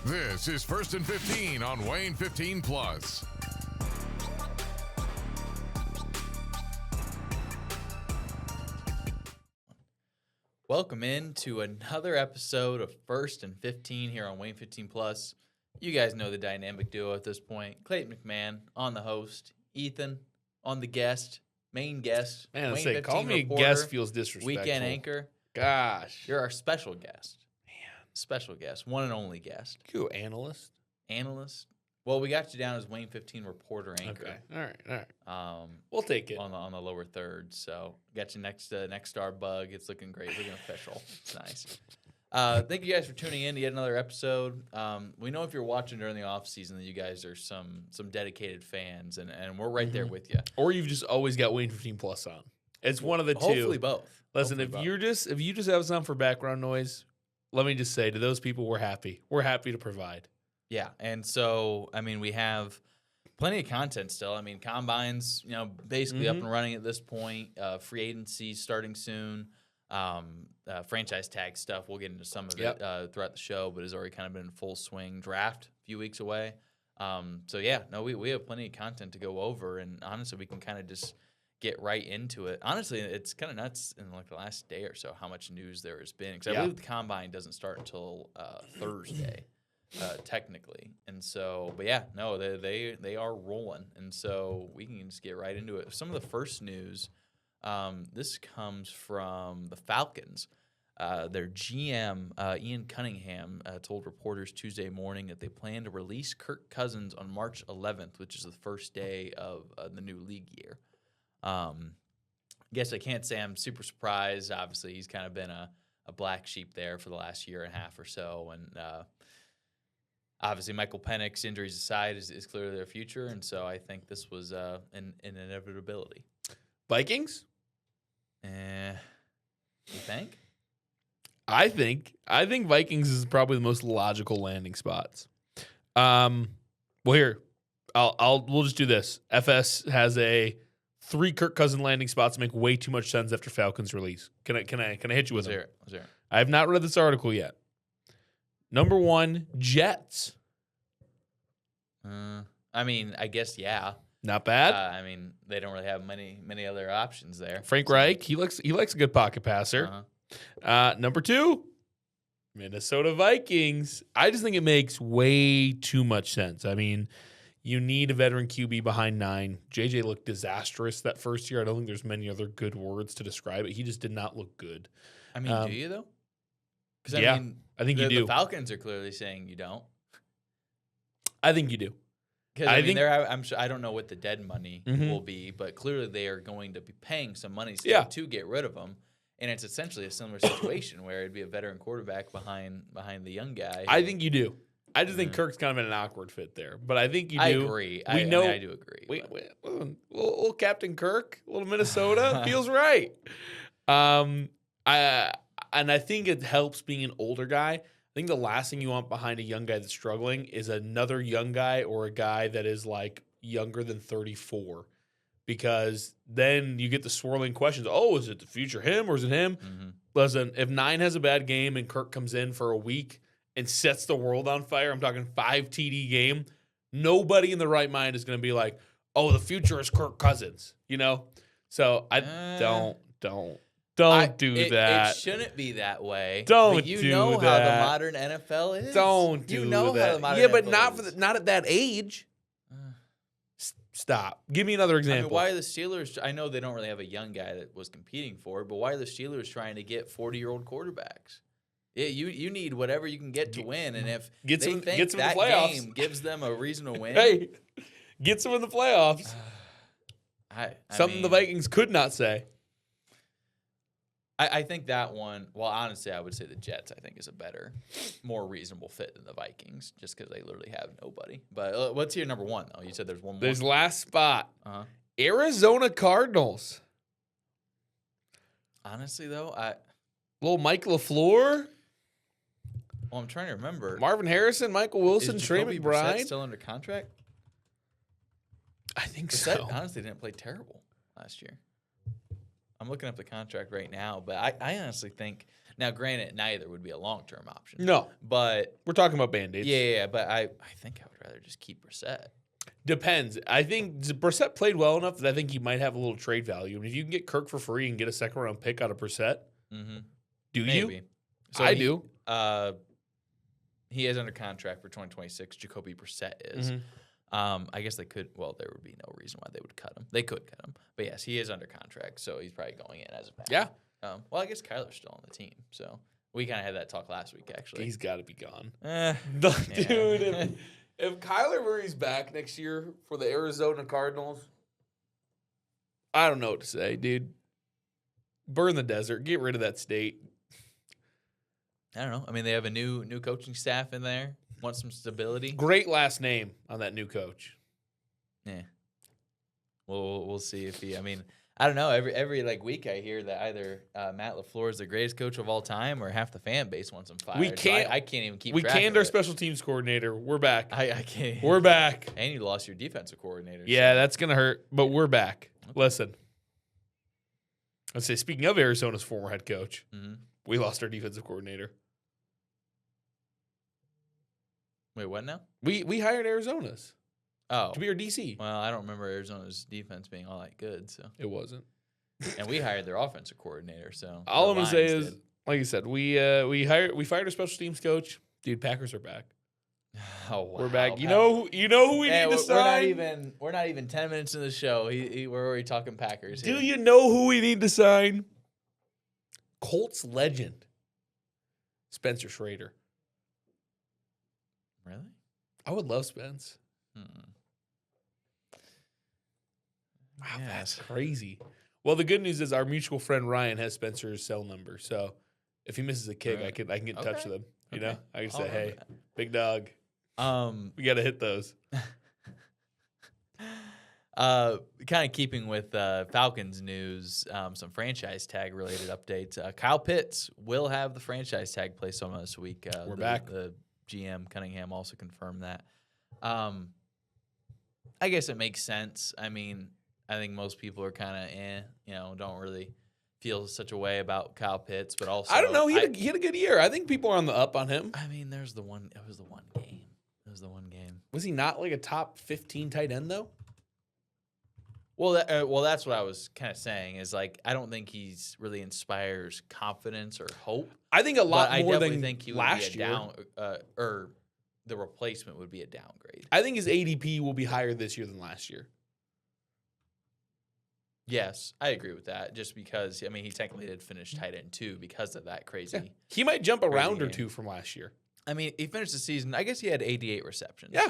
This is First and 15 on Wayne 15 Plus. Welcome in to another episode of First and 15 here on Wayne 15 Plus. You guys know the dynamic duo at this point. Clayton McMahon on the host, Ethan on the guest, main guest. Man, Wayne say, call 15 me a reporter, guest feels disrespectful. Weekend anchor. Gosh. You're our special guest. Special guest, one and only guest. You analyst. Analyst. Well, we got you down as Wayne 15 reporter anchor. Okay. All right. We'll take it. On the lower third. So got you next star bug. It's looking great. Looking official. It's nice. Thank you guys for tuning in to yet another episode. We know if you're watching during the off season that you guys are some dedicated fans, and we're right there with you. Or you've just always got Wayne 15 Plus on. It's one of the two. Hopefully both. Listen, Hopefully if you just have some for background noise, let me just say to those people, we're happy. We're happy to provide. Yeah, and so I mean we have plenty of content still. I mean combines, basically up and running at this point. Free agency starting soon. Franchise tag stuff. We'll get into some of it throughout the show, but has already kind of been in full swing. Draft a few weeks away. We have plenty of content to go over, and honestly, we can kind of just get right into it. Honestly, it's kind of nuts in like the last day or so how much news there has been. Because I believe the combine doesn't start until Thursday. Technically, and so, but yeah, no, they are rolling, and so we can just get right into it. Some of the first news, this comes from the Falcons. Their GM Ian Cunningham told reporters Tuesday morning that they plan to release Kirk Cousins on March 11th, which is the first day of the new league year. Guess I can't say I'm super surprised. Obviously, he's kind of been a black sheep there for the last year and a half or so, and obviously, Michael Penix, injuries aside, is clearly their future, and so I think this was an inevitability. Vikings? You think? I think Vikings is probably the most logical landing spots. Well, here, we'll just do this. FS has 3 Kirk Cousins landing spots make way too much sense after Falcons release. Can I hit you with them? Let's hear it. I have not read this article yet. Number 1, Jets. I mean, I guess yeah. Not bad. I mean, they don't really have many other options there. Frank Reich, he likes a good pocket passer. Number 2, Minnesota Vikings. I just think it makes way too much sense. I mean, you need a veteran QB behind 9. JJ looked disastrous that first year. I don't think there's many other good words to describe it. He just did not look good. I mean, do you though? Because yeah, I mean, I think you do. The Falcons are clearly saying you don't. I think you do. Because I'm sure I don't know what the dead money will be, but clearly they are going to be paying some money still to get rid of him, and it's essentially a similar situation where it'd be a veteran quarterback behind the young guy. I think you do. I just think Kirk's kind of in an awkward fit there, but I think you do. I agree. I do agree. Little Captain Kirk, little Minnesota feels right. I think it helps being an older guy. I think the last thing you want behind a young guy that's struggling is another young guy or a guy that is like younger than 34, because then you get the swirling questions. Oh, is it the future him or is it him? Mm-hmm. Listen, if 9 has a bad game and Kirk comes in for a week and sets the world on fire, I'm talking 5 TD game, nobody in the right mind is going to be like, oh, the future is Kirk Cousins, So I don't do that. It shouldn't be that way. Don't but do how that. the modern NFL is. Don't do that. How the modern NFL but is. not at that age. Stop. Give me another example. I mean, why are the Steelers? I know they don't really have a young guy that was competing for it, but why are the Steelers trying to get 40-year-old quarterbacks? Yeah, you need whatever you can get to win, and if get they some, think get some that in the playoffs. game gives them a reason to win, hey, get some in the playoffs. Something the Vikings could not say. I think that one, well, honestly, I would say the Jets, I think, is a better, more reasonable fit than the Vikings, just because they literally have nobody. But what's your number 1, though? You said there's one more. There's last spot. Arizona Cardinals. Honestly, though, little Mike LaFleur. Well, I'm trying to remember. Marvin Harrison, Michael Wilson, Trey McBride. Still under contract? I think Brissett, so. honestly, didn't play terrible last year. I'm looking up the contract right now, but I honestly think Now, granted, neither would be a long-term option. No, But we're talking about Band-Aids. yeah, but I think I would rather just keep Brissett. Depends. I think Brissett played well enough that I think he might have a little trade value. I mean, if you can get Kirk for free and get a second-round pick out of Brissett, do Maybe. you? So I do. He is under contract for 2026. Jacoby Brissett is. I guess they could. Well, there would be no reason why they would cut him. They could cut him, but yes, he is under contract, so he's probably going in as a backup. Yeah. Well, I guess Kyler's still on the team, so we kind of had that talk last week, actually. He's got to be gone. Yeah. Dude, if Kyler Murray's back next year for the Arizona Cardinals, I don't know what to say, dude. Burn the desert. Get rid of that state. I don't know. I mean, they have a new coaching staff in there. Want some stability? Great last name on that new coach. Yeah. Well, we'll see if he. I mean, I don't know. Every like week, I hear that either Matt LaFleur is the greatest coach of all time, or half the fan base wants him fired. We can't. So I can't even keep. We track canned of our it. special teams coordinator. We're back. I can't. We're back. And you lost your defensive coordinator. Yeah, so. that's gonna hurt, but we're back. Listen, let's say speaking of Arizona's former head coach, we lost our defensive coordinator. Wait, what now? We hired Arizona's Oh, to be our DC. well, I don't remember Arizona's defense being all that good. So, It wasn't. and we hired their offensive coordinator. So All the I'm gonna say Lions is, did. like you said, we fired our special teams coach. Dude, Packers are back. Oh, wow. We're back. You know who we Hey, need to sign? we're not even 10 minutes in the show. We're already talking Packers. Do here. you know who we need to sign? Colts legend, Spencer Schrader. Really? I would love Spence. Wow, Yes. that's crazy. Well, the good news is our mutual friend Ryan has Spencer's cell number, so if he misses a kick, Right. I can get in touch Okay. with him. You Okay. know, I can I'll say, remember hey, big dog, that. we got to hit those. Kind of keeping with Falcons news, some franchise tag related updates. Kyle Pitts will have the franchise tag placed on him this week. We're back. The GM Cunningham also confirmed that. I guess it makes sense. I mean, I think most people are kind of, don't really feel such a way about Kyle Pitts, but also I don't know. He had a good year. I think people are on the up on him. I mean, it was the one game. Was he not like a top 15 tight end though? Well, that's what I was kind of saying. Is like I don't think he's really inspires confidence or hope. I think a lot But I more definitely than think he would last be a year. down, or the replacement would be a downgrade. I think his ADP will be higher this year than last year. Yes, I agree with that. Just because he technically did finish tight end 2 because of that crazy. Yeah. He might jump a round or game. two from last year. I mean, he finished the season. I guess he had 88 receptions. Yeah,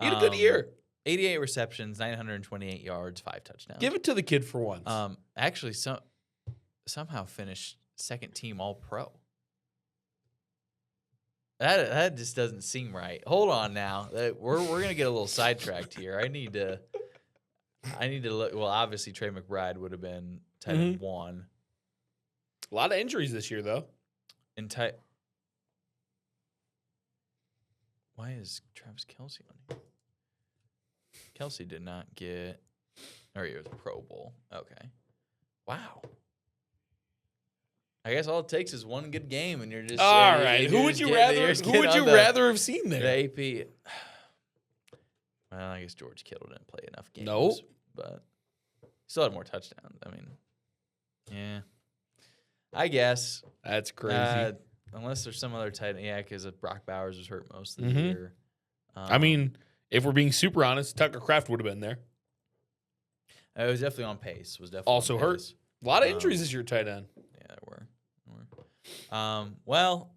he had a good year. 88 receptions, 928 yards, 5 touchdowns. Give it to the kid for once. Actually, somehow finished second team All Pro. That just doesn't seem right. Hold on now. We're gonna get a little sidetracked here. I need to look. Well, obviously Trey McBride would have been tight end 1. A lot of injuries this year, though. Why is Travis Kelce on here? Kelce did not get. Or he was Pro Bowl. Okay. Wow. I guess all it takes is one good game, and you're just All right. Who would you rather have seen there? The AP. Well, I guess George Kittle didn't play enough games. No. But he still had more touchdowns. I mean, yeah. I guess. That's crazy. Unless there's some other tight end. Yeah, because Brock Bowers was hurt most of the year. I mean, if we're being super honest, Tucker Kraft would have been there. It was definitely on pace. Was definitely Also on hurt. pace. A lot of injuries this year, tight end. Yeah, there were. Well,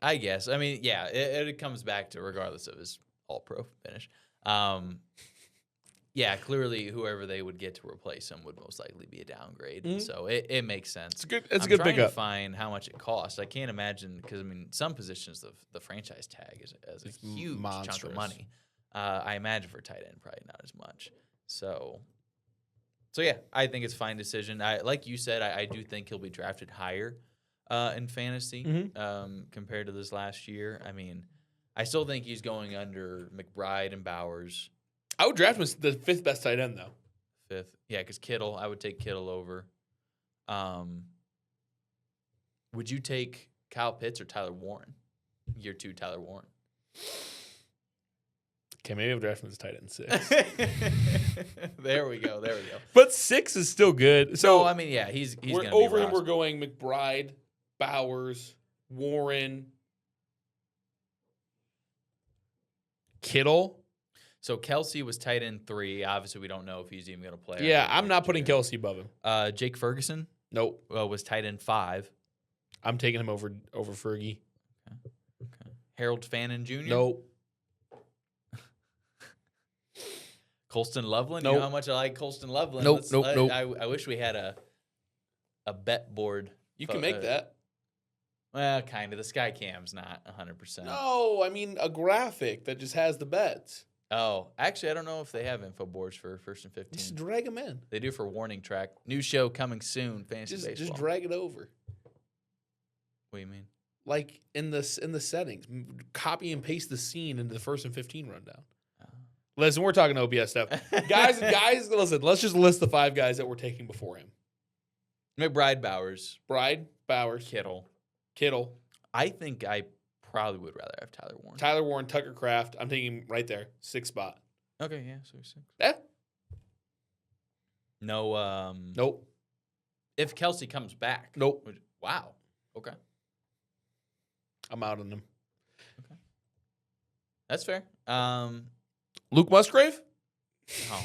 I guess. I mean, yeah, it comes back to regardless of his All-Pro finish. Yeah, clearly whoever they would get to replace him would most likely be a downgrade. So it makes sense. It's a good I'm trying pickup. to find how much it costs. I can't imagine because some positions the franchise tag is a huge chunk monstrous. of money. I imagine for tight end probably not as much. So yeah, I think it's a fine decision. Like you said, I do think he'll be drafted higher in fantasy compared to this last year. I mean, I still think he's going under McBride and Bowers. I would draft him as the 5th best tight end, though. 5th. Yeah, because Kittle, I would take Kittle over. Would you take Kyle Pitts or Tyler Warren? Year 2, Tyler Warren. Okay, maybe I'm drafting this tight end 6. There we go. But 6 is still good. So So I mean, yeah, he's we're gonna over be him. We're rostered. going McBride, Bowers, Warren, Kittle. So Kelsey was tight end 3. Obviously, we don't know if he's even going to play. Yeah, I'm not putting Kelsey above him. Jake Ferguson Nope. was tight end 5. I'm taking him over Fergie. Okay. Harold Fannin Jr. Nope. Colston Loveland. You Nope. know how much I like Colston Loveland. Nope, nope. I wish we had a bet board. You can make that. Well, kind of. The Sky Cam's not 100%. No, I mean a graphic that just has the bets. Oh, actually, I don't know if they have info boards for 1st and 15. Just drag them in. They do for Warning Track. New show coming soon. Fantasy baseball. Just drag it over. What do you mean? Like in the settings, copy and paste the scene into the 1st and 15 rundown. Listen, we're talking OBS stuff. guys, listen, let's just list the 5 guys that we're taking before him. McBride, Bowers, Bride, Bowers, Kittle. I think I probably would rather have Tyler Warren. Tyler Warren, Tucker Kraft. I'm taking him right there. 6th spot. Okay, yeah, so 6. Yeah. No, Nope. if Kelsey comes back. Nope. Wow. Okay. I'm out on him. That's fair. Luke Musgrave? Oh,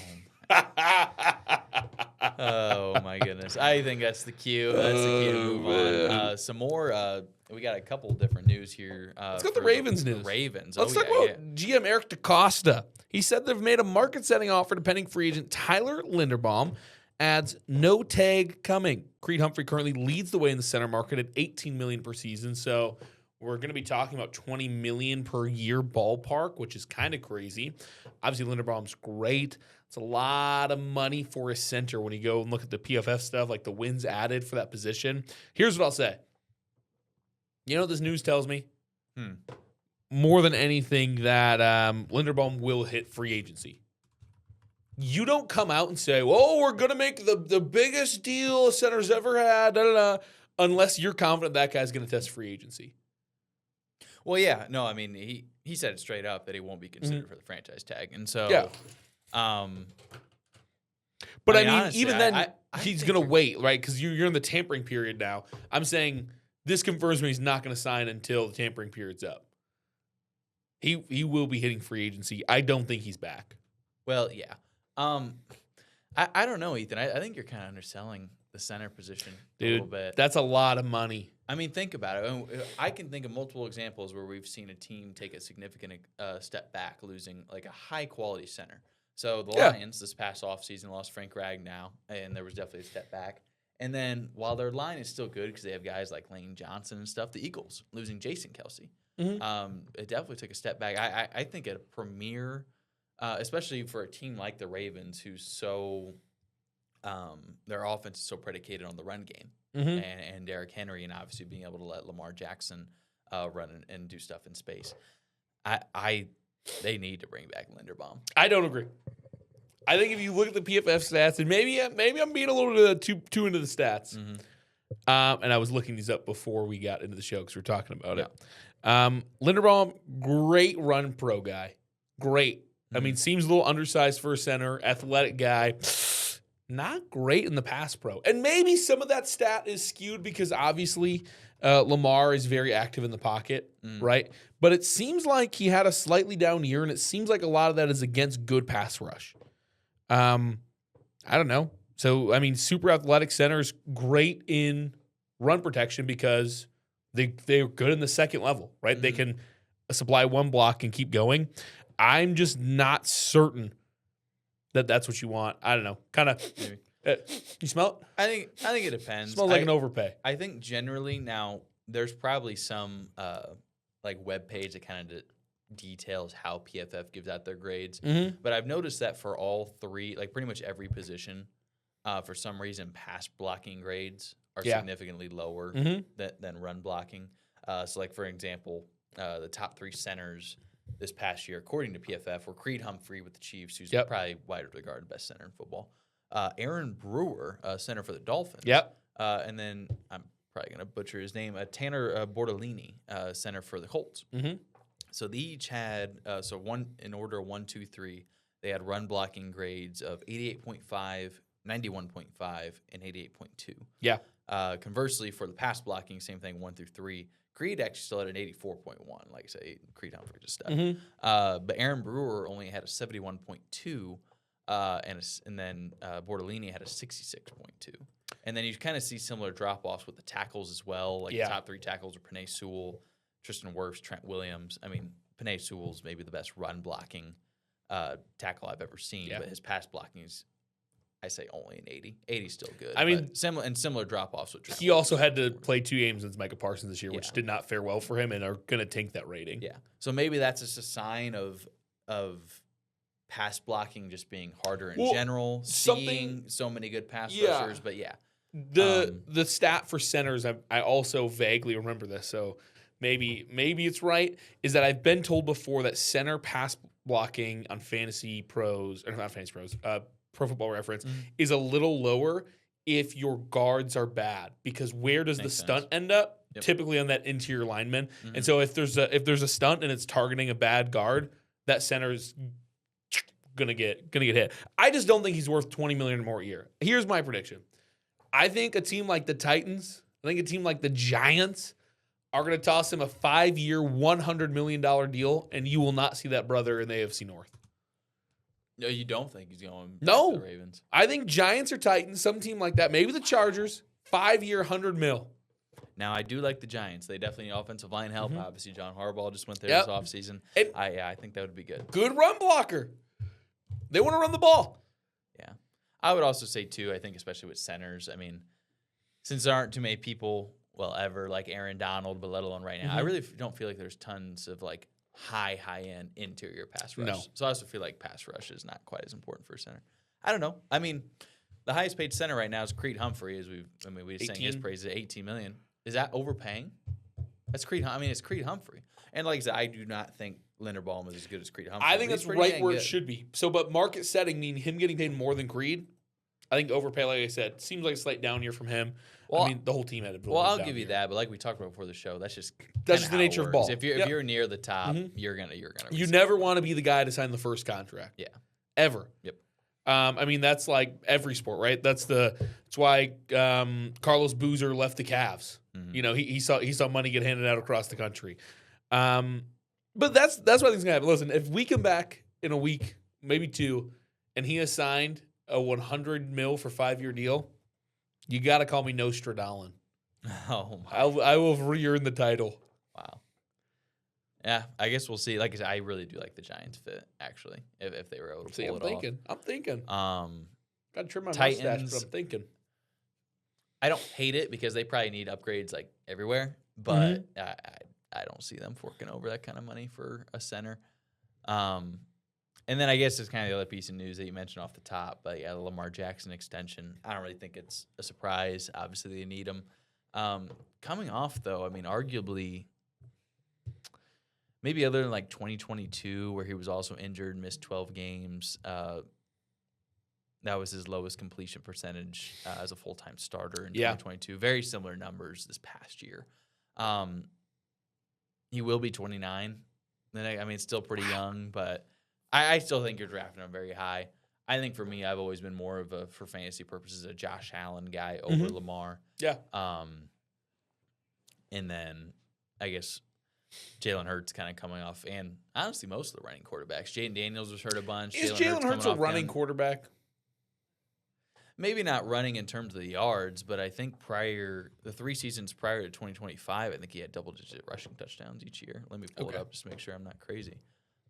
oh my goodness. I think that's the cue. That's the cue to move on. Some more. We got a couple different news here. Let's go with the for Ravens the news. Ravens. Let's Oh, talk yeah, about GM Eric DeCosta. He said they've made a market-setting offer to pending free agent Tyler Linderbaum. Adds no tag coming. Creed Humphrey currently leads the way in the center market at $18 million per season. So we're going to be talking about $20 million per year ballpark, which is kind of crazy. Obviously, Linderbaum's great. It's a lot of money for a center when you go and look at the PFF stuff, like the wins added for that position. Here's what I'll say. You know what this news tells me? More than anything, that Linderbaum will hit free agency. You don't come out and say, "Oh, we're going to make the biggest deal a center's ever had," unless you're confident that guy's going to test free agency. Well, yeah. No, I mean, he said it straight up that he won't be considered for the franchise tag. And so, Yeah. But I mean, honestly, even then, I he's think going to you're- wait, right? Because you're in the tampering period now. I'm saying this confirms me he's not going to sign until the tampering period's up. He will be hitting free agency. I don't think he's back. Well, yeah. I don't know, Ethan. I think you're kind of underselling the center position a little Dude, bit. that's a lot of money. I mean, think about it. I can think of multiple examples where we've seen a team take a significant step back, losing like a high-quality center. So the Lions this past offseason lost Frank Ragnow, and there was definitely a step back. And then while their line is still good because they have guys like Lane Johnson and stuff, the Eagles losing Jason Kelsey. It definitely took a step back. I think a premier, especially for a team like the Ravens, who's so their offense is so predicated on the run game and Derrick Henry, and obviously being able to let Lamar Jackson run and do stuff in space. They need to bring back Linderbaum. I don't agree. I think if you look at the PFF stats, and maybe I'm being a little too into the stats. And I was looking these up before we got into the show because we were talking about it. Linderbaum, great run pro guy. Great. I mean, seems a little undersized for a center, athletic guy. Not great in the pass pro. And maybe some of that stat is skewed because obviously Lamar is very active in the pocket, right? But it seems like he had a slightly down year, and it seems like a lot of that is against good pass rush. I don't know. So, I mean, super athletic centers, great in run protection because they're good in the second level, right? They can supply one block and keep going. I'm just not certain that that's what you want. I don't know. Kind of. You smell it? I think it depends. Smells like an overpay. I think generally now there's probably some like web page that kind of details how PFF gives out their grades. But I've noticed that for all three, like pretty much every position, for some reason, pass blocking grades are significantly lower than run blocking. So, like for example, the top 3 centers this past year, according to PFF, were Creed Humphrey with the Chiefs, who's probably widely regarded best center in football. Aaron Brewer, center for the Dolphins. And then I'm probably going to butcher his name, Tanner Bortolini, center for the Colts. Mhm. So they each had, in order 1, 2, 3, they had run blocking grades of 88.5, 91.5, and 88.2. Yeah. Conversely, for the pass blocking, same thing, 1 through 3. Creed actually still had an 84.1. Like I say, Creed Humphrey just stuck. Mhm. But Aaron Brewer only had a 71.2, and then Bortolini had a 66.2. And then you kind of see similar drop-offs with the tackles as well. Like Yeah. the top 3 tackles are Penei Sewell, Tristan Wirfs, Trent Williams. I mean, Penei Sewell's maybe the best run blocking tackle I've ever seen, Yeah. but his pass blocking is, I say, only an 80. 80's still good. I mean, but similar drop-offs with Trent He also Williams. had to play 2 games against Micah Parsons this year, which Yeah. did not fare well for him and are going to tank that rating. Yeah. So maybe that's just a sign of pass blocking just being harder in Well, general, something- seeing so many good pass Yeah. rushers. But yeah, The stat for centers, I also vaguely remember this, so maybe it's right, is that I've been told before that center pass blocking on Fantasy Pros, or not Fantasy Pros, Pro Football Reference, is a little lower if your guards are bad, because where does Makes the stunt sense. end up? Yep. Typically on that interior lineman. Mhm. And so if there's a stunt and it's targeting a bad guard, that center's gonna get hit. I just don't think he's worth $20 million or more a year. Here's my prediction. I think a team like the Titans, I think a team like the Giants are going to toss him a 5-year, $100 million deal, and you will not see that brother in the AFC North. No, you don't think he's going back No. to the Ravens? I think Giants or Titans, some team like that, maybe the Chargers, 5-year, $100 million. Now, I do like the Giants. They definitely need offensive line help. Obviously, John Harbaugh just went there Yep. this offseason. And- I think that would be good. Good run blocker. They want to run the ball. Yeah. I would also say, too, I think especially with centers, I mean, since there aren't too many people, ever like Aaron Donald, but let alone right now, I really don't feel like there's tons of like high-end interior pass rush. No. So I also feel like pass rush is not quite as important for a center. I don't know. I mean, the highest paid center right now is Creed Humphrey, we just sang his 18. praises at $18 million. Is that overpaying? That's Creed. I mean, it's Creed Humphrey. And like I said, I do not think Linderbaum is as good as Creed Humphrey. I think but that's he's pretty right dang where it good. should be. So, but market setting mean him getting paid more than Creed. I think overpay, like I said, seems like a slight down year from him. Well, I mean, the whole team had a Well, I'll down give you year. that, but like we talked about before the show, that's just That's kinda just the how it nature of works. ball. If Yep. you're near the top, Mhm. you're gonna. You resign. never want to be the guy to sign the first contract. Yeah. Ever. Yep. I mean, that's like every sport, right? That's why Carlos Boozer left the Cavs. Mhm. You know, he saw money get handed out across the country. But that's what I think is gonna happen. Listen, if we come back in a week, maybe 2, and he has signed a $100 million for 5-year deal, you got to call me Nostradalin. Oh my! I will re-earn the title. Wow. Yeah, I guess we'll see. Like I said, I really do like the Giants fit actually. If they were able to See, pull I'm it thinking. I'm thinking. off. Got to trim my mustache, Titans- but I'm thinking. I don't hate it because they probably need upgrades like everywhere, but I don't see them forking over that kind of money for a center. And then I guess it's kind of the other piece of news that you mentioned off the top, but yeah, the Lamar Jackson extension. I don't really think it's a surprise. Obviously, they need him. Coming off though, I mean, arguably, maybe other than like 2022, where he was also injured, missed 12 games. That was his lowest completion percentage as a full-time starter in Yeah. 2022. Very similar numbers this past year. He will be 29. Then I mean, it's still pretty young, but I still think you're drafting him very high. I think for me, I've always been more of a, for fantasy purposes, a Josh Allen guy over Lamar. Yeah. And then I guess Jalen Hurts kind of coming off, and honestly, most of the running quarterbacks. Jaden Daniels was hurt a bunch. Is Jalen Hurts a coming off running them. quarterback? Maybe not running in terms of the yards, but I think the 3 seasons prior to 2025, I think he had double-digit rushing touchdowns each year. Let me pull it Okay. up just to make sure I'm not crazy.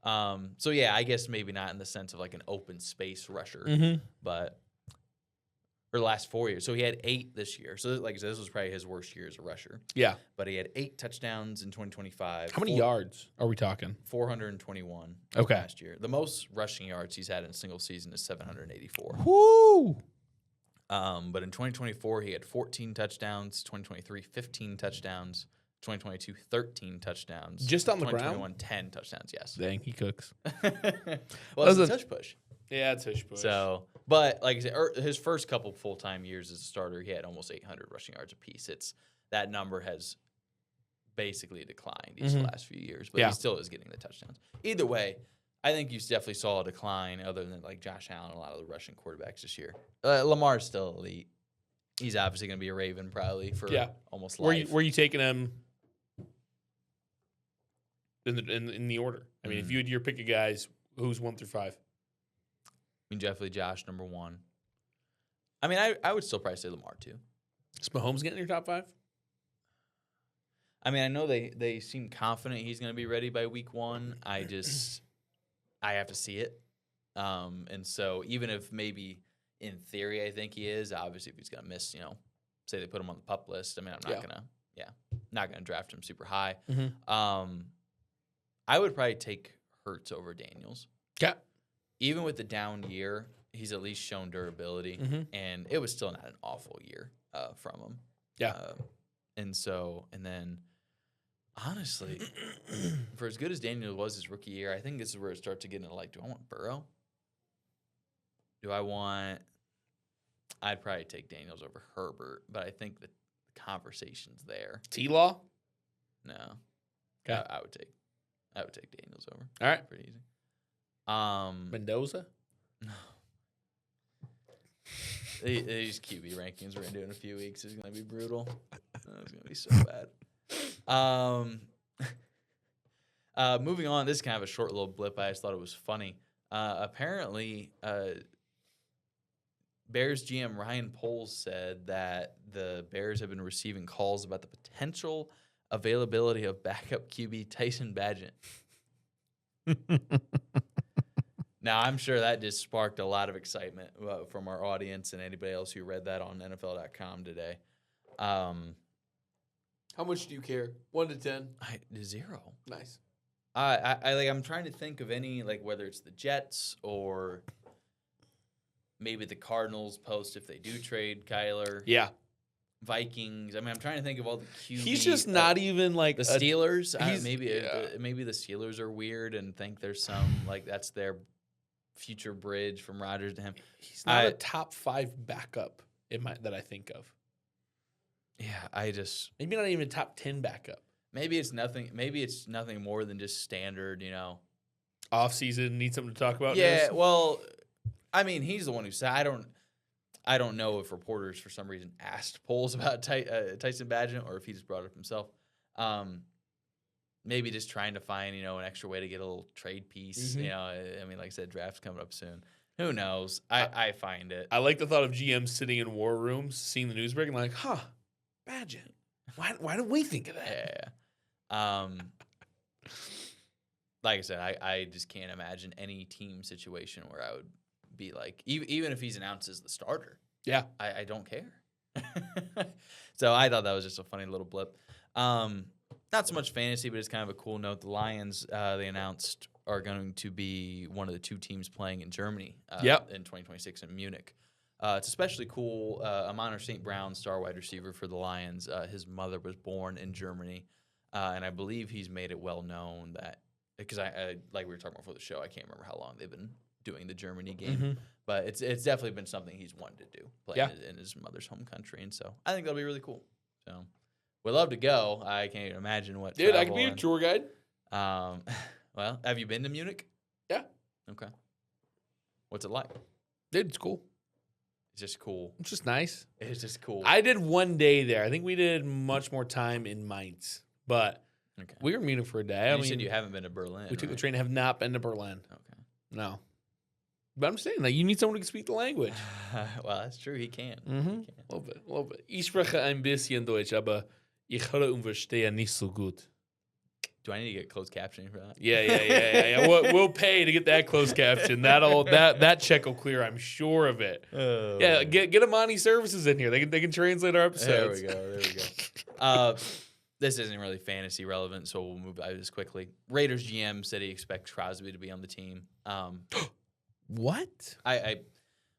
So yeah, I guess maybe not in the sense of like an open space rusher, but or the last 4 years. So he had 8 this year. So like I said, this was probably his worst year as a rusher. Yeah. But he had 8 touchdowns in 2025. How many yards are we talking? 421 Okay. last year. The most rushing yards he's had in a single season is 784. Woo! But in 2024, he had 14 touchdowns. 2023, 15 touchdowns. 2022, 13 touchdowns. Just on the ground? 2021, 10 touchdowns, yes. Dang, he cooks. Well, it's a Listen- touch push. Yeah, tush push. So, but like I said, his first couple full-time years as a starter, he had almost 800 rushing yards apiece. that number has basically declined these last few years, but he still is getting the touchdowns. Either way, I think you definitely saw a decline other than like Josh Allen and a lot of the Russian quarterbacks this year. Lamar's still elite. He's obviously going to be a Raven probably for almost life. Were you taking him in the order? I mean, if you had your pick of guys, who's 1 through 5? I mean, definitely Josh, number 1. I mean, I would still probably say Lamar, too. Is Mahomes getting your top 5? I mean, I know they seem confident he's going to be ready by week 1. I have to see it. And so even if maybe in theory I think he is, obviously if he's going to miss, say they put him on the PUP list, I mean, I'm not going to draft him super high. I would probably take Hurts over Daniels. Yeah. Even with the down year, he's at least shown durability, and it was still not an awful year from him. Yeah. And then, honestly, for as good as Daniel was his rookie year, I think this is where it starts to get into like, do I want Burrow? I'd probably take Daniels over Herbert, but I think the conversation's there. T-Law? No. Okay. I would take Daniels over. All right. Pretty easy. Mendoza? No. These QB rankings we're going to do in a few weeks is going to be brutal. It's going to be so bad. Moving on, this is kind of a short little blip. I just thought it was funny. Apparently, Bears GM Ryan Poles said that the Bears have been receiving calls about the potential availability of backup QB Tyson Bagent. Now, I'm sure that just sparked a lot of excitement from our audience and anybody else who read that on NFL.com today. How much do you care? 1 to 10? 0. Nice. I'm trying to think of any, like whether it's the Jets or maybe the Cardinals post if they do trade Kyler. Yeah. Vikings. I mean, I'm trying to think of all the QB. He's just not even like the Steelers. maybe Maybe the Steelers are weird and think there's some like that's their future bridge from Rodgers to him. He's not a top 5 backup that I think of. Yeah, maybe not even top 10 backup. Maybe it's nothing. Maybe it's nothing more than just standard. Off season, need something to talk about. Yeah. Well, I mean, he's the one who said. I don't know if reporters for some reason asked Poles about Tyson Bagent or if he just brought it up himself. Maybe just trying to find, an extra way to get a little trade piece. I mean, like I said, draft's coming up soon. Who knows? I find it. I like the thought of GMs sitting in war rooms, seeing the news break, and like, Bagent. Why don't we think of that? Yeah. Like I said, I just can't imagine any team situation where I would be like, even if he's announced as the starter. Yeah. I don't care. So I thought that was just a funny little blip. Not so much fantasy, but it's kind of a cool note. The Lions, they announced, are going to be one of the 2 teams playing in Germany in 2026 in Munich. It's especially cool. Amon St. Brown, star wide receiver for the Lions, his mother was born in Germany. And I believe he's made it well known that, because I like we were talking about before the show, I can't remember how long they've been doing the Germany game, but it's definitely been something he's wanted to do, play in his mother's home country. And so I think that'll be really cool. So we'd love to go. I can't even imagine what. Dude, I could be a tour guide. Well, have you been to Munich? Yeah. Okay. What's it like? Dude, it's cool. It's just cool. It's just nice. It's just cool. I did 1 day there. I think we did much more time in Mainz, but we were in Munich for a day. You said you haven't been to Berlin. We took the train. Have not been to Berlin. Okay. No. But I'm saying, like, you need someone who can speak the language. Well, that's true. He can. A little bit. Ich spreche ein bisschen Deutsch, aber ich höre und verstehe nicht so gut. Do I need to get closed captioning for that? Yeah. We'll pay to get that closed caption. That check will clear. I'm sure of it. Oh. Yeah, get Amani Services in here. They can translate our episodes. There we go. This isn't really fantasy relevant, so we'll move by this quickly. Raiders GM said he expects Crosby to be on the team. What?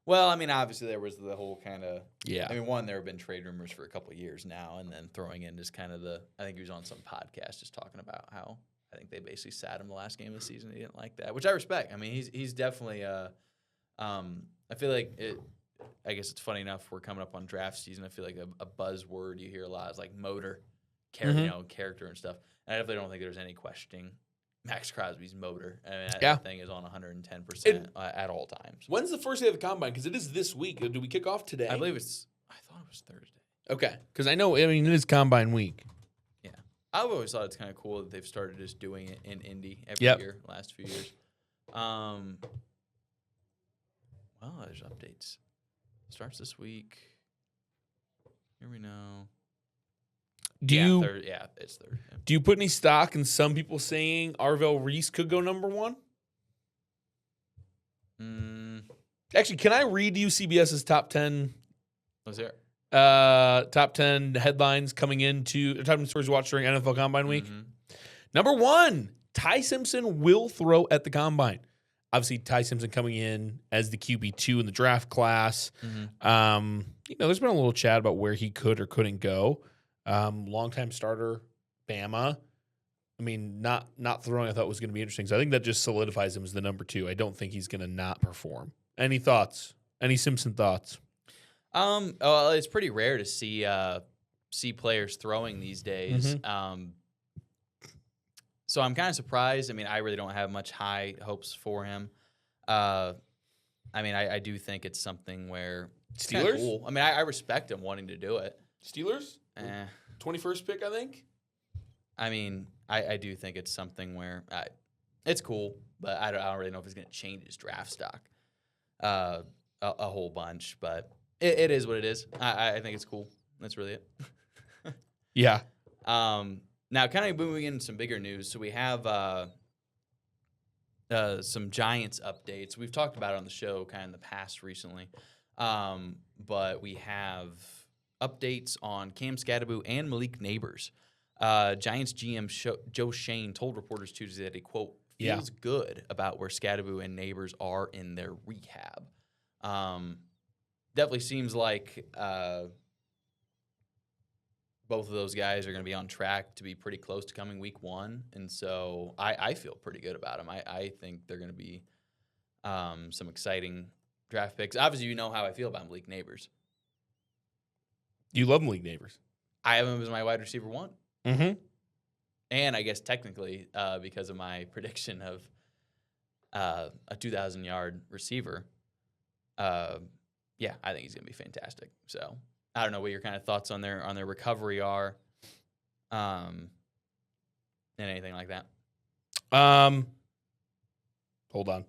Well, I mean, obviously there was the whole kind of Yeah. I mean, one, there have been trade rumors for a couple of years now, and then throwing in just kind of I think he was on some podcast just talking about how I think they basically sat him the last game of the season. He didn't like that, which I respect. I mean, he's definitely I feel like I guess it's funny enough. We're coming up on draft season. I feel like a buzzword you hear a lot is like motor, character and stuff. And I definitely don't think there's any questioning Max Crosby's motor. I mean, that thing is on 110% at all times. When's the first day of the combine? Because it is this week. Do we kick off today? I believe it's. I thought it was Thursday. Okay, because I know. I mean, it is combine week. Yeah, I've always thought it's kind of cool that they've started just doing it in Indy every year, last few years. Well, there's updates. Starts this week. Here we know. It's Thursday. Do you put any stock in some people saying Arvell Reese could go number one? Actually, can I read you CBS's top 10? Let's hear it. Top 10 headlines coming into top 10 stories to watch during NFL Combine Week. Mm-hmm. Number 1, Ty Simpson will throw at the Combine. Obviously, Ty Simpson coming in as the QB2 in the draft class. Mm-hmm. There's been a little chat about where he could or couldn't go. Longtime starter, Bama. I mean, not throwing I thought was going to be interesting. So I think that just solidifies him as the number 2. I don't think he's going to not perform. Any thoughts? Any Simpson thoughts? Well, it's pretty rare to see players throwing these days. Mm-hmm. So I'm kind of surprised. I mean, I really don't have much high hopes for him. I mean, I do think it's something where it's kinda Steelers? cool. I mean, I respect him wanting to do it. Steelers? 21st pick, I think. I mean, I do think it's something where it's cool, but I don't really know if it's going to change his draft stock a whole bunch. But it is what it is. I think it's cool. That's really it. Yeah. Now, kind of moving into some bigger news. So we have some Giants updates. We've talked about it on the show kind of in the past recently. But we have updates on Cam Skattebo and Malik Neighbors. Giants GM Joe Shane told reporters Tuesday that he, quote, feels good about where Skattebo and Neighbors are in their rehab. Definitely seems like both of those guys are going to be on track to be pretty close to coming week 1. And so I feel pretty good about them. I think they're going to be some exciting draft picks. Obviously, you know how I feel about Malik Neighbors. You love Malik Neighbors. I have him as my wide receiver 1. Mm-hmm. And I guess technically because of my prediction of a 2,000-yard receiver, I think he's going to be fantastic. So I don't know what your kind of thoughts on their recovery are, and anything like that. Hold on.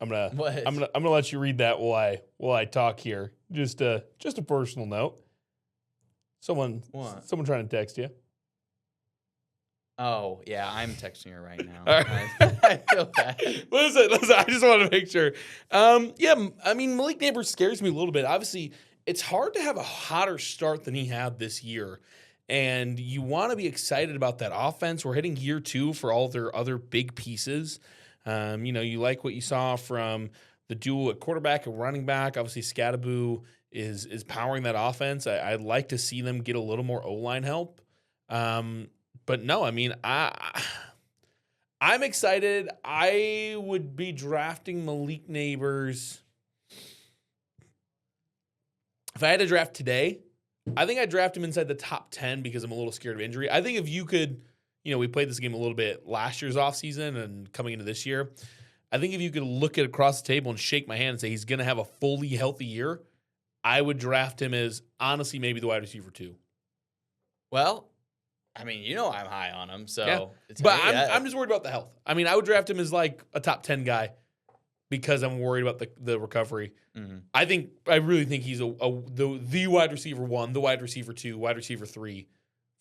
I'm gonna let you read that while I talk here. Just a personal note. Someone trying to text you. Oh, yeah, I'm texting her right now. All right. I feel bad. Listen, I just want to make sure. I mean, Malik Neighbors scares me a little bit. Obviously, it's hard to have a hotter start than he had this year. And you want to be excited about that offense. We're hitting year 2 for all their other big pieces. You like what you saw from the duel at quarterback and running back. Obviously, Skattebo is powering that offense. I'd like to see them get a little more O-line help. But no, I mean, I'm excited. I would be drafting Malik Neighbors. If I had to draft today, I think I'd draft him inside the top 10 because I'm a little scared of injury. I think if you could, we played this game a little bit last year's offseason and coming into this year. I think if you could look at across the table and shake my hand and say he's going to have a fully healthy year, I would draft him as, honestly, maybe the wide receiver 2. Well, I mean, I'm high on him, so. Yeah. But I'm just worried about the health. I mean, I would draft him as like a top 10 guy because I'm worried about the recovery. Mm-hmm. I really think he's the wide receiver 1, the wide receiver 2, wide receiver 3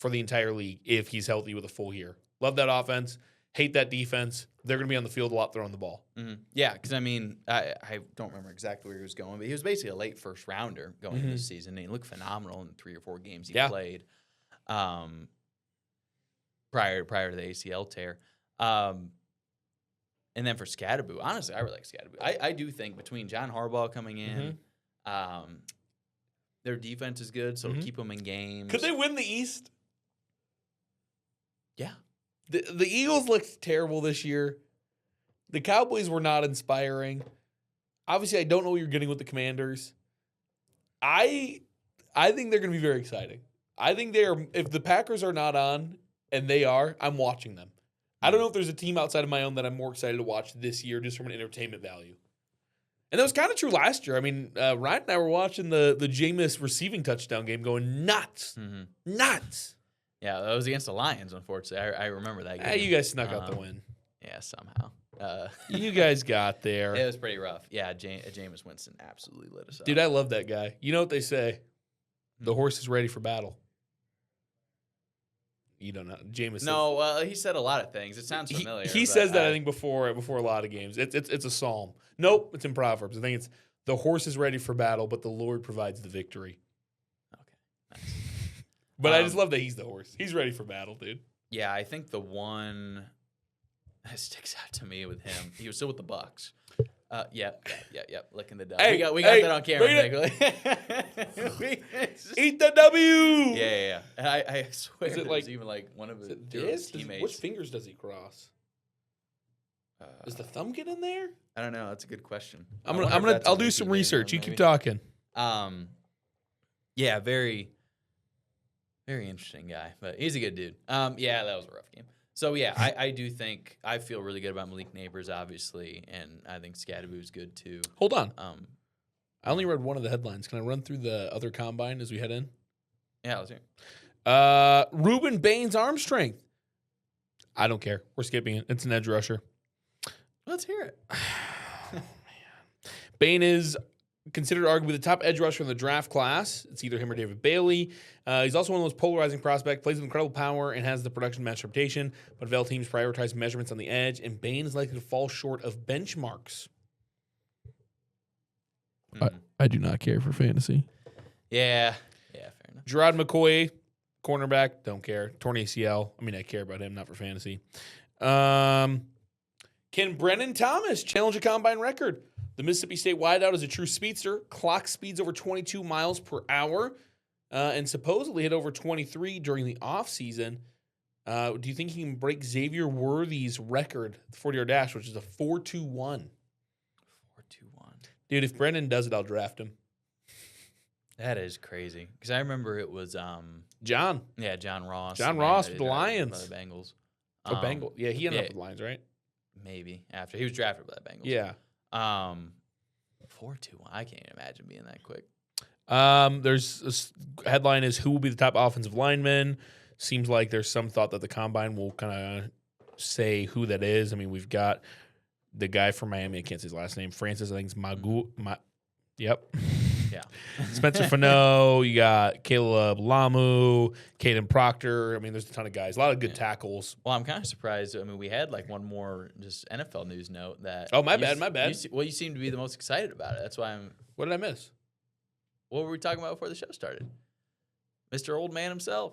for the entire league if he's healthy with a full year. Love that offense. Hate that defense. They're going to be on the field a lot throwing the ball. Mm-hmm. Yeah, because, I mean, I don't remember exactly where he was going, but he was basically a late first rounder going into this season, and he looked phenomenal in the 3 or 4 games he played prior to the ACL tear. And then for Skattebo, honestly, I really like Skattebo. I do think between John Harbaugh coming in, their defense is good, so it'll keep them in games. Could they win the East? Yeah. The Eagles looked terrible this year. The Cowboys were not inspiring. Obviously, I don't know what you're getting with the Commanders. I think they're going to be very exciting. I think they are. If the Packers are not on, and they are, I'm watching them. I don't know if there's a team outside of my own that I'm more excited to watch this year just from an entertainment value. And that was kind of true last year. I mean, Ryan and I were watching the Jameis receiving touchdown game going nuts. Mm-hmm. Nuts. Yeah, that was against the Lions, unfortunately. I remember that game. You guys snuck out the win. Yeah, somehow. You guys got there. It was pretty rough. Yeah, Jameis Winston absolutely lit us up. Dude, I love that guy. You know what they say? The horse is ready for battle. You don't know. Jameis. No, well, he said a lot of things. It sounds familiar. He says that, I think, before a lot of games. It's a psalm. Nope, it's in Proverbs. I think it's the horse is ready for battle, but the Lord provides the victory. Okay, nice. But I just love that he's the horse. He's ready for battle, dude. Yeah, I think the one that sticks out to me with him, he was still with the Bucks. Yep. Licking the dog. Hey, we got that on camera. Eat the W. Yeah. And I swear, Is it it like was even like one of his teammates. Which fingers does he cross? Does the thumb get in there? I don't know. That's a good question. I'll do some research. You keep talking. Yeah, very, very interesting guy, but he's a good dude. Yeah, that was a rough game. So yeah, I do think I feel really good about Malik Neighbors, obviously, and I think Scadaboo's good too. Hold on. I only read one of the headlines. Can I run through the other combine as we head in? Yeah, let's hear it. Ruben Bain's arm strength. I don't care. We're skipping it. It's an edge rusher. Let's hear it. Bain is considered arguably the top edge rusher in the draft class. It's either him or David Bailey. He's also one of the most polarizing prospects, plays with incredible power, and has the production match reputation. But Vel teams prioritize measurements on the edge, and Bain is likely to fall short of benchmarks. I do not care for fantasy. Yeah, fair enough. Gerard McCoy, cornerback, don't care. Torn ACL. I mean, I care about him, not for fantasy. Can Brennan Thomas challenge a combine record? The Mississippi State wideout is a true speedster. Clock speeds over 22 miles per hour and supposedly hit over 23 during the offseason. Do you think he can break Xavier Worthy's record, the 40-yard dash, which is a 4.21? 4.21. Dude, if Brennan does it, I'll draft him. That is crazy. Because I remember it was John. Yeah, John Ross. John Ross with the Lions. By the Bengals. Bengals. Yeah, he ended up with the Lions, right? Maybe after he was drafted by the Bengals. Yeah. 4.21. I can't imagine being that quick. There's a headline is who will be the top offensive lineman. Seems like there's some thought that the combine will kind of say who that is. I mean, we've got the guy from Miami. I can't say his last name. Francis, I think it's Yep. Yeah. Spencer Fano. You got Caleb Lamu, Caden Proctor. I mean, there's a ton of guys. A lot of good tackles. Well, I'm kind of surprised. I mean, we had like one more just NFL news note that. Oh, my bad. You seem to be the most excited about it. That's why I'm. What did I miss? What were we talking about before the show started? Mr. Old Man himself.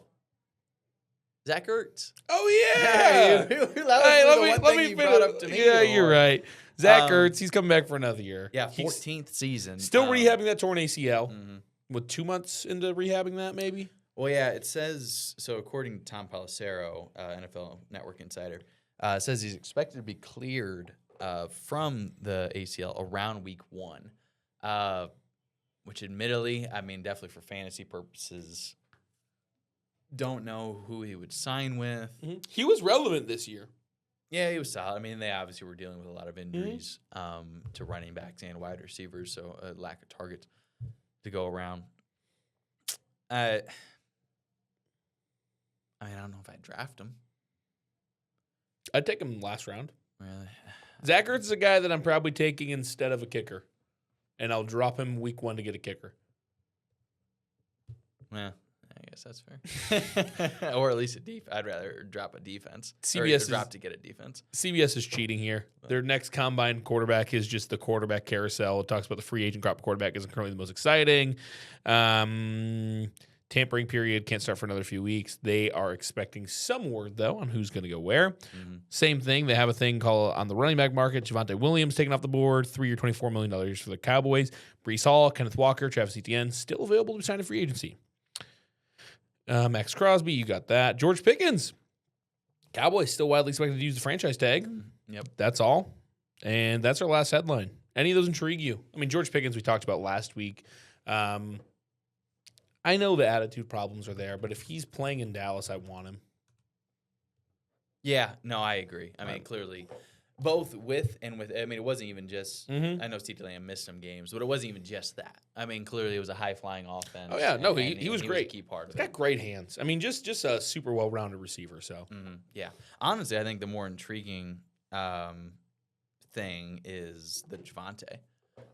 Zach Ertz. Oh, yeah. Let me brought up to me. Yeah, you're right. Zach Ertz, he's coming back for another year. Yeah, 14th season. Still rehabbing that torn ACL. Mm-hmm. With 2 months into rehabbing that, maybe? Well, yeah, it says, so according to Tom Pelissero, NFL Network Insider, it says he's expected to be cleared from the ACL around week 1, which admittedly, I mean, definitely for fantasy purposes, don't know who he would sign with. Mm-hmm. He was relevant this year. Yeah, he was solid. I mean, they obviously were dealing with a lot of injuries to running backs and wide receivers, so a lack of targets to go around. I don't know if I'd draft him. I'd take him last round. Really? Zach Ertz is a guy that I'm probably taking instead of a kicker, and I'll drop him week 1 to get a kicker. Yeah. I guess that's fair. Or at least I'd rather drop a defense. CBS drop to get a defense. CBS is cheating here. Their next combine quarterback is just the quarterback carousel. It talks about the free agent crop quarterback isn't currently the most exciting. Tampering period can't start for another few weeks. They are expecting some word, though, on who's going to go where. Mm-hmm. Same thing. They have a thing called on the running back market. Javonte Williams taken off the board. 3-year, $24 million for the Cowboys. Breece Hall, Kenneth Walker, Travis Etienne still available to be signed in free agency. Max Crosby, you got that. George Pickens. Cowboys still widely expected to use the franchise tag. Yep. That's all. And that's our last headline. Any of those intrigue you? I mean, George Pickens we talked about last week. I know the attitude problems are there, but if he's playing in Dallas, I want him. Yeah, no, I agree. I mean, clearly, both with and with. I mean, it wasn't even just. Mhm. I know CeeDee Lamb missed some games, but it wasn't even just that. I mean, clearly, it was a high flying offense. Oh yeah, no, and he was great. a key part He's of got it. great hands. I mean, just a super well rounded receiver. So Yeah, honestly, I think the more intriguing thing is the Javonte.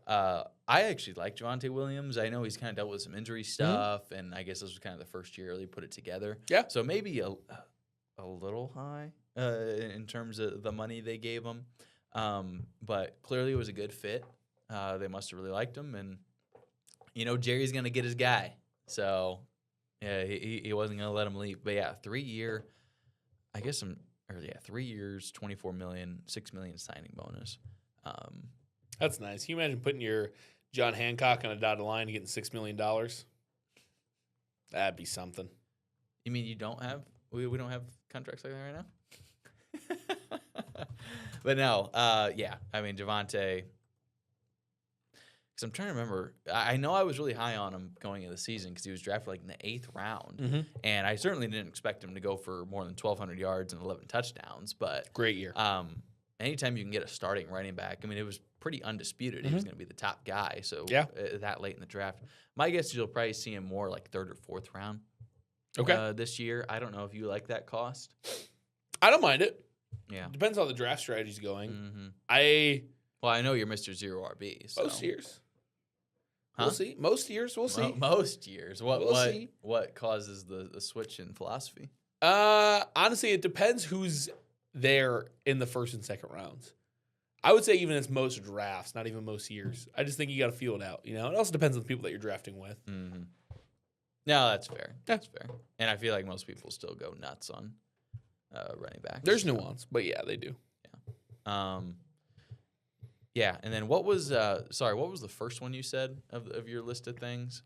I actually like Javonte Williams. I know he's kind of dealt with some injury stuff, and I guess this was kind of the first year he put it together. Yeah. So maybe a little high in terms of the money they gave him, but clearly it was a good fit. They must have really liked him, and Jerry's gonna get his guy. So yeah, he wasn't gonna let him leave. But yeah, 3 year, I guess 3 years, 24 million, 6 million signing bonus. that's nice. Can you imagine putting your John Hancock on a dotted line and getting $6 million? That'd be something. You mean you don't have we don't have contracts like that right now? But no, yeah. I mean Javonte. Because I'm trying to remember. I know I was really high on him going into the season because he was drafted like in the 8th round, and I certainly didn't expect him to go for more than 1,200 yards and 11 touchdowns. But Great year. anytime you can get a starting running back, I mean, it was pretty undisputed. He was going to be the top guy. So Yeah. that late in the draft, my guess is you'll probably see him more like 3rd or 4th round. Okay. This year, I don't know if you like that cost. I don't mind it. Yeah. Depends how the draft strategy's going. Mm-hmm. Well, I know you're Mr. Zero RB. So. Most years. Huh? We'll see. Most years, we'll see. Most years. We'll see. What causes the switch in philosophy? Honestly, it depends who's there in the 1st and 2nd rounds. I would say even it's most drafts, not even most years. I just think you got to feel it out. It also depends on the people that you're drafting with. Mm-hmm. No, that's fair. That's fair. And I feel like most people still go nuts on running backs. There's nuance, but yeah, they do. Yeah, and then what was what was the first one you said of your list of things?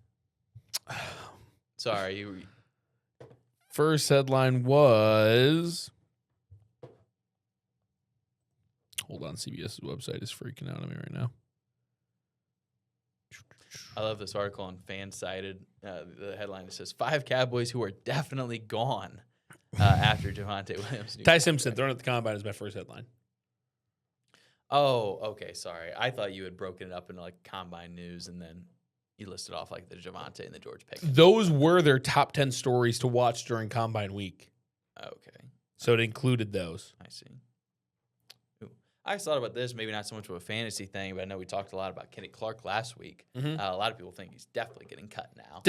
Sorry, you. First headline was. Hold on, CBS's website is freaking out on me right now. I love this article on Fansided. The headline says 5 Cowboys who are definitely gone after Javonte Williams. Ty Simpson thrown at the combine is my first headline. Oh, okay. Sorry, I thought you had broken it up into like combine news and then you listed off like the Javonte and the George Pickens. Those were their top 10 stories to watch during combine week. Okay, so it included those. I see. Ooh. I thought about this, maybe not so much of a fantasy thing, but I know we talked a lot about Kenny Clark last week. A lot of people think he's definitely getting cut now.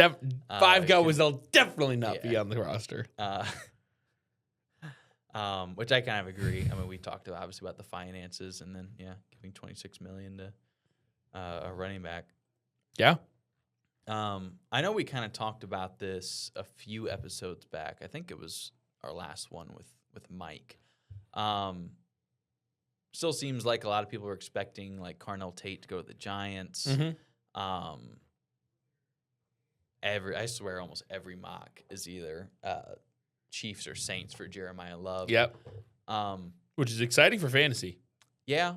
5 guys will definitely not be on the roster. Which I kind of agree. I mean, we talked obviously about the finances, and then giving $26 million to a running back. Yeah. I know we kind of talked about this a few episodes back. I think it was our last one with Mike. Still seems like a lot of people are expecting like Carnell Tate to go to the Giants. I swear almost every mock is either Chiefs or Saints for Jeremiah Love. Yep. Which is exciting for fantasy. Yeah.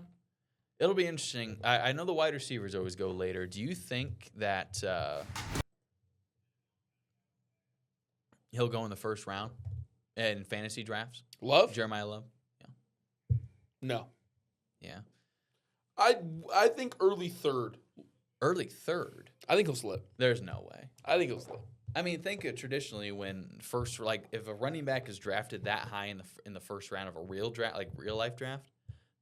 It'll be interesting. I know the wide receivers always go later. Do you think that he'll go in the 1st round in fantasy drafts? Love? Jeremiah Love? No. Yeah. I think early 3rd. Early 3rd? I think he'll slip. There's no way. I think he'll slip. I mean, think of traditionally when if a running back is drafted that high in the 1st round of a real draft, like real life draft,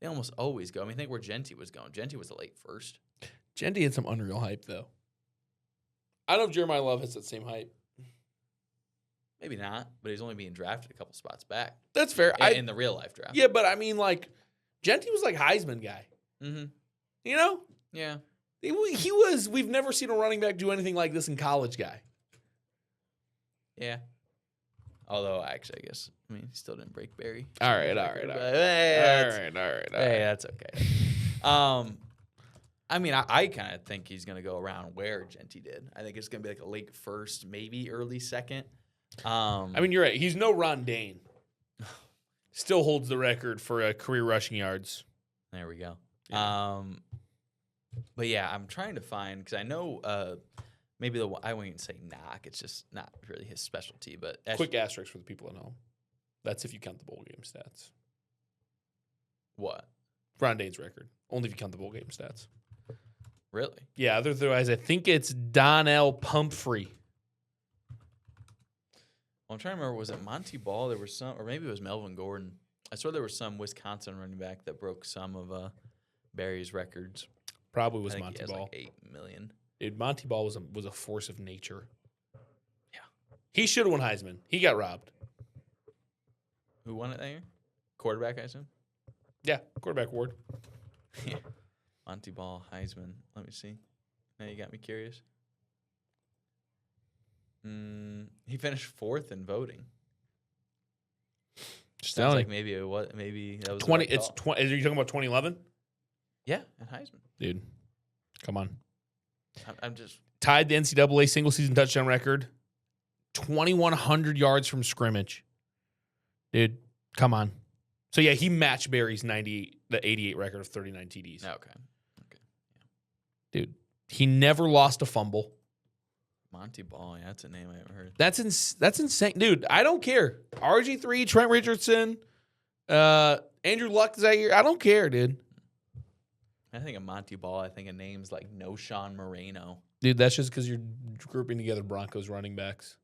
they almost always go. I mean, think where Genty was going. Genty was a late 1st. Genty had some unreal hype though. I don't know if Jeremiah Love has that same hype. Maybe not, but he's only being drafted a couple spots back. That's fair. In the real life draft. Yeah, but I mean, like, Genty was like Heisman guy. Mm-hmm. Yeah. He was. We've never seen a running back do anything like this in college guy. Yeah. Although, actually, I guess, he still didn't break Barry. All right. Hey, that's okay. I mean, I kind of think he's going to go around where Genty did. I think it's going to be like a late 1st, maybe early 2nd. I mean, you're right. He's no Ron Dane. Still holds the record for career rushing yards. There we go. Yeah. But yeah, I'm trying to find, because I know maybe I wouldn't say knock. It's just not really his specialty. But Quick asterisk for the people at home. That's if you count the bowl game stats. what? Ron Dayne's record. Only if you count the bowl game stats. Really? Yeah, otherwise I think it's Donnell Pumphrey. Well, I'm trying to remember. Was it Monty Ball? There was some, or maybe it was Melvin Gordon. I swear there was some Wisconsin running back that broke some of Barry's records. Probably I was think Monty he has Ball. like 8 million. Dude, Monty Ball was a force of nature. Yeah. He should have won Heisman. He got robbed. Who won it that year? Quarterback, I assume. Yeah, quarterback Ward. Monty Ball, Heisman. Let me see. Now you got me curious. He finished 4th in voting. Sounds like maybe that was the 20. right It's call. 20. Are you talking about 2011? Yeah, and Heisman. Dude, come on. I'm just Tied the NCAA single season touchdown record. 2,100 yards from scrimmage. Dude, come on. So yeah, he matched Barry's the 88 record of 39 TDs. okay. Dude, he never lost a fumble. Monty Ball, yeah, that's a name I haven't heard. That's insane. Dude, I don't care. RG3, Trent Richardson, Andrew Luck is that year. I don't care, dude. I think of Monty Ball. I think of names like Noshawn Moreno. Dude, that's just because you're grouping together Broncos running backs.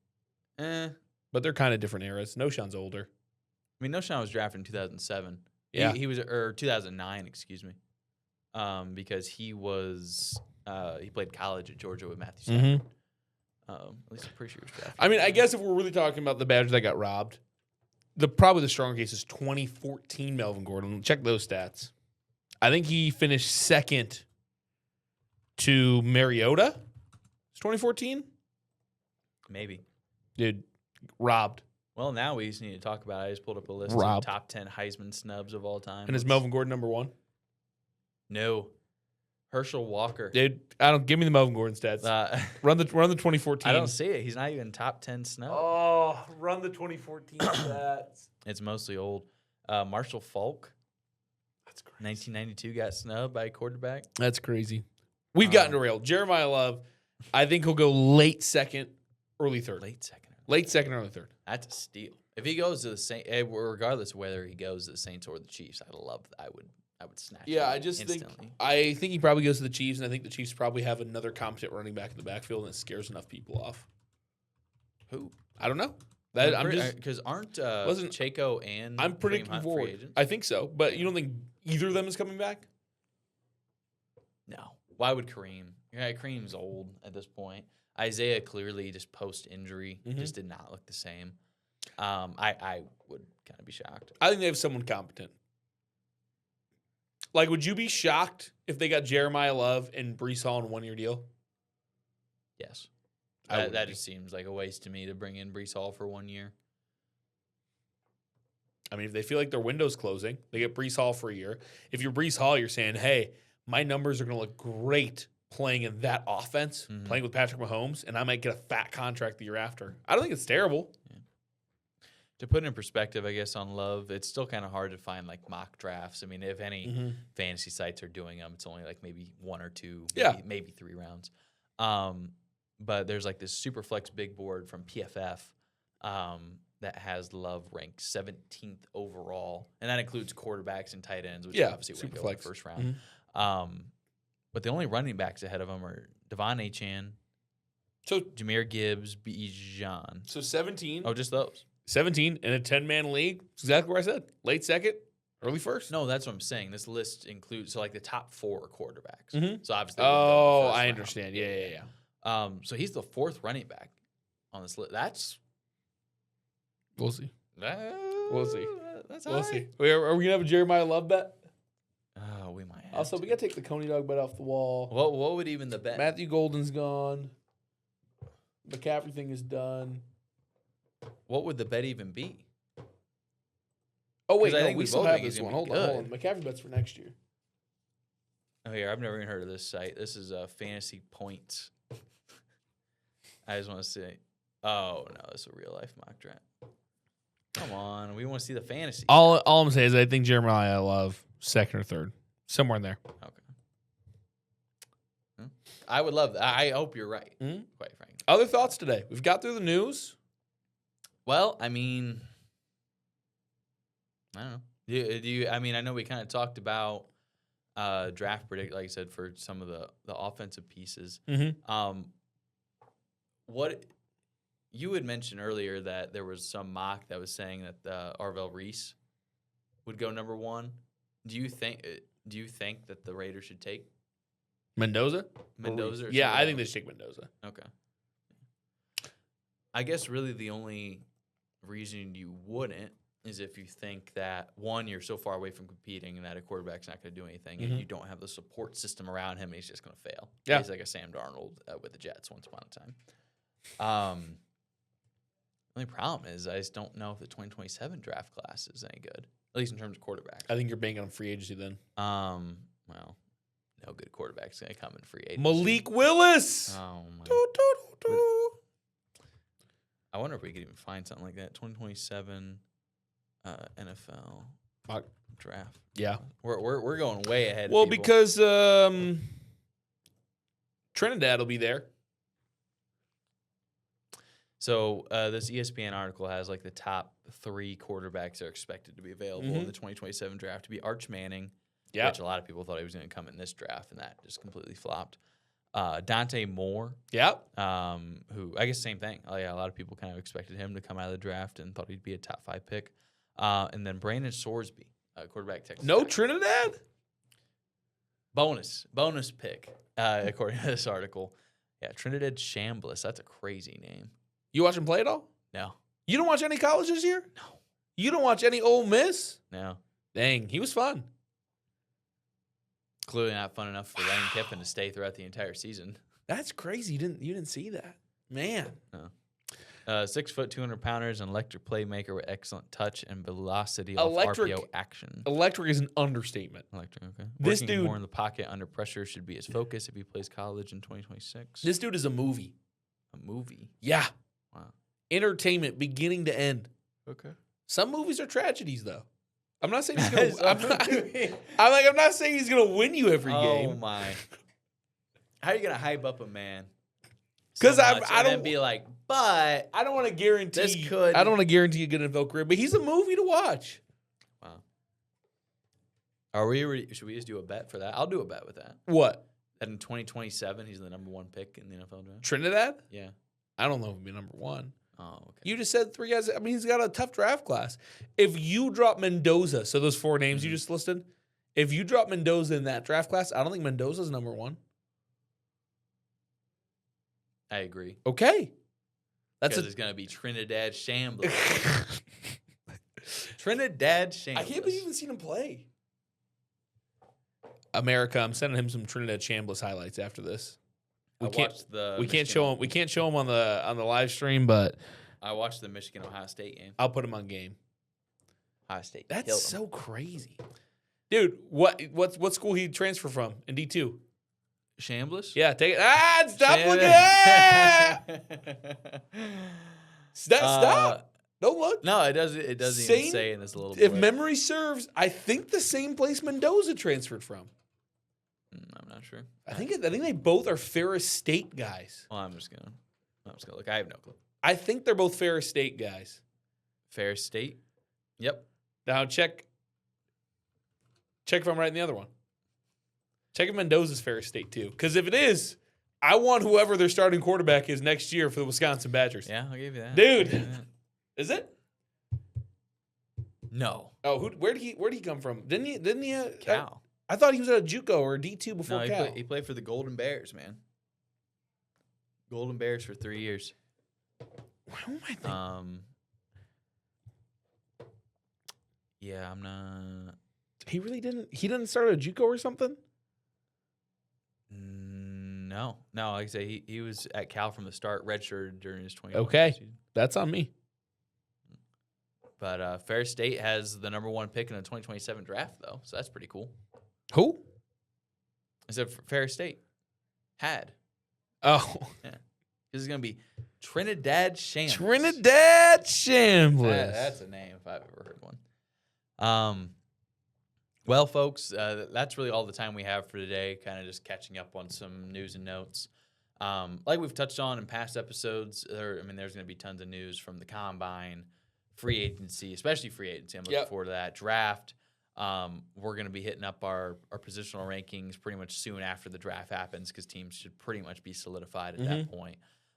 I But they're kind of different eras. Noshawn's older. mean, Noshawn was drafted in 2007. Yeah. He was, or 2009, excuse me. Because he played college at Georgia with Matthew Stafford. At least I'm pretty sure he was drafted. I mean, I guess if we're really talking about the Badgers that got robbed, probably the stronger case is 2014 Melvin Gordon. Check those stats. I think he finished second to Mariota. It's 2014? Maybe. Dude, robbed. Well, now we just need to talk about it. I just pulled up a list Robbed. of top 10 Heisman snubs of all time. And is Melvin Gordon number one? No. Herschel Walker. Dude, give me the Melvin Gordon stats. Run the 2014. I don't see it. He's not even top 10 snub. Oh, run the 2014 stats. It's mostly old. Marshall Falk, That's crazy. 1992, got snubbed by a quarterback. That's crazy. We've gotten derailed. Jeremiah Love, I think he'll go late second, early third. Late second, early third. That's a steal. If he goes to the Saints, regardless of whether he goes to the Saints or the Chiefs, I would snatch. Yeah, him I just instantly. think he probably goes to the Chiefs, and I think the Chiefs probably have another competent running back in the backfield, and it scares enough people off. Who? I don't know. Because aren't wasn't- Chaco and I'm Kareem predicting Hunt free forward. agents? I think so, but you don't think either of them is coming back? No. Why would Kareem? Yeah, Kareem's old at this point. Isaiah clearly just post injury just did not look the same. I would kind of be shocked. I think they have someone competent. Like, would you be shocked if they got Jeremiah Love and Breece Hall in a 1-year deal? Yes. I wouldn't That be. just seems like a waste to me to bring in Breece Hall for 1 year. I mean, if they feel like their window's closing, they get Breece Hall for a year. If you're Breece Hall, you're saying, hey, my numbers are going to look great playing in that offense, playing with Patrick Mahomes, and I might get a fat contract the year after. I don't think it's terrible. To put it in perspective, I guess, on Love, it's still kind of hard to find like mock drafts. I mean, if any fantasy sites are doing them, it's only like maybe 1 or 2, maybe 3 rounds. But there's like this Superflex big board from PFF that has Love ranked 17th overall, and that includes quarterbacks and tight ends, which obviously wouldn't go in the first round. But the only running backs ahead of them are Devon Achane, So Jahmyr Gibbs, Bijan. 17. Oh, just those. 17 in a 10-man league. That's exactly where I said. Late second, early first. No, that's what I'm saying. This list includes like the top 4 quarterbacks. So obviously, Oh, I understand. Yeah. So he's the 4th running back on this list. We'll see. We'll see. That's We'll see. Are we gonna have a Jeremiah Love bet? Oh, we might. Have Also, to. we gotta take the Coney Dog bet off the wall. What would even the bet? Matthew Golden's gone. McCaffrey thing is done. What would the bet even be? Oh wait, 'Cause I no, think we we still both have think this he's one. gonna be Hold on. McCaffrey bet's for next year. Oh, here, I've never even heard of this site. This is Fantasy Points. I just want to say, oh no, this is a real life mock draft. Come on, we want to see the fantasy. All I'm saying is I think Jeremiah Love second or third, somewhere in there. Okay. I would love that. I hope you're right, Mhm. quite frankly. Other thoughts today? We've got through the news. Well, I mean, I don't know. Do you? I mean, I know we kind of talked about draft predict, like I said, for some of the offensive pieces. Mm-hmm. What you had mentioned earlier that there was some mock that was saying that Arvell Reese would go number 1. Do you think that the Raiders should take Mendoza? Mendoza? Or Yeah, somebody I think they else? should take Mendoza. Okay. I guess really the only reason you wouldn't is if you think that, one, you're so far away from competing and that a quarterback's not going to do anything, and you don't have the support system around him, and he's just going to fail. Yeah. He's like a Sam Darnold with the Jets once upon a time. The only problem is I just don't know if the 2027 draft class is any good, at least in terms of quarterbacks. I think you're banking on free agency then. Well, no good quarterback's going to come in free agency. Malik Willis. Oh, my. Doo, doo, doo, doo. I wonder if we could even find something like that. 2027 NFL Fuck. draft. Yeah. We're going way ahead. Well, of people. because Trinidad will be there. So this ESPN article has like the top 3 quarterbacks that are expected to be available in the 2027 draft to be Arch Manning, Yeah. which a lot of people thought he was going to come in this draft, and that just completely flopped. Dante Moore, Yep. who I guess same thing. Oh yeah, a lot of people kind of expected him to come out of the draft and thought he'd be a top 5 pick. And then Brandon Sorsby, quarterback Texas. No Tech. Trinidad? bonus pick, according to this article. Yeah, Trinidad Chambliss. That's a crazy name. You watch him play at all? No, You don't watch any college this year? No. You don't watch any Ole Miss? no. Dang, he was fun. Clearly not fun enough for Lane Kiffin to stay throughout the entire season. That's crazy. You didn't see that. Man. 6 foot, 200 pounders, an electric playmaker with excellent touch and velocity Electric- off RPO action. Electric is an understatement. Electric, okay. This Working dude- more in the pocket under pressure should be his focus if he plays college in 2026. This dude is a movie. A movie. Yeah. Wow. Entertainment beginning to end. Okay. Some movies are tragedies though. I'm not saying he's Some gonna I'm not saying he's gonna win you every Oh game. my! How are you gonna hype up a man? 'Cause I and don't- then be like, but I don't want to guarantee This could- I don't want to guarantee a good NFL career, but he's a movie to watch. wow. Are we? Should we just do a bet for that? I'll do a bet with that. What? That in 2027 he's the number 1 pick in the NFL draft. Trinidad? Yeah. I don't know if he'll be number 1. Oh, okay. You just said 3 guys. I mean, he's got a tough draft class. If you drop Mendoza, so those 4 names you just listed, if you drop Mendoza in that draft class, I don't think Mendoza's number 1. I agree. Okay. That's Because it's gonna be Trinidad Chambliss. Trinidad Chambliss. I can't believe you haven't seen him play. America, I'm sending him some Trinidad Chambliss highlights after this. I watched the We can't Michigan- show him. We can't show him on the live stream, but I watched the Michigan Ohio State game. I'll put him on game. Ohio State. That's killed 'em. so crazy, dude. What school he transfer from in D2? Chambliss. Yeah, take it. Stop Sham- looking at it. Stop. Don't look. No, it doesn't. It doesn't Same- even say in this little. If blip. memory serves, I think the same place Mendoza transferred from. I'm not sure. I think they both are Ferris State guys. Well, I'm just gonna look. I have no clue. I think they're both Ferris State guys. Ferris State. Yep. Now check if I'm right in the other one. Check if Mendoza's Ferris State too. Because if it is, I want whoever their starting quarterback is next year for the Wisconsin Badgers. Yeah, I'll give you that. Dude. I'll give you that. Is it? No. Oh, where'd he come from? Didn't he? Cal. I thought he was at a JUCO or a D2 before No, Cal. he played for the Golden Bears, man. Golden Bears for 3 years. Who am I thinking? Yeah, I'm not. He really didn't. He didn't start at a JUCO or something. No. Like I say, he was at Cal from the start, redshirted during his 20. Okay. season. That's on me. But Ferris State has the number 1 pick in the 2027 draft, though, so that's pretty cool. Who? I said Ferris State had. Oh, This is going to be Trinidad Chambliss. Trinidad Chambliss. That's a name if I've ever heard one. Well, folks, that's really all the time we have for today. Kind of just catching up on some news and notes. Like we've touched on in past episodes, there's going to be tons of news from the combine, free agency, especially free agency. I'm looking forward to that. Draft. We're going to be hitting up our positional rankings pretty much soon after the draft happens because teams should pretty much be solidified at that point.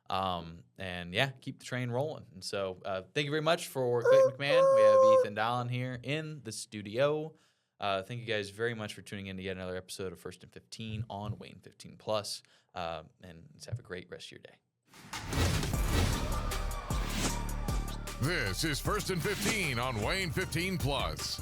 And yeah, keep the train rolling. And so thank you very much for Clayton McMahon. We have Ethan Dallin here in the studio. Thank you guys very much for tuning in to yet another episode of First and 15 on Wayne 15 Plus. And let's have a great rest of your day. This is First and 15 on Wayne 15 Plus.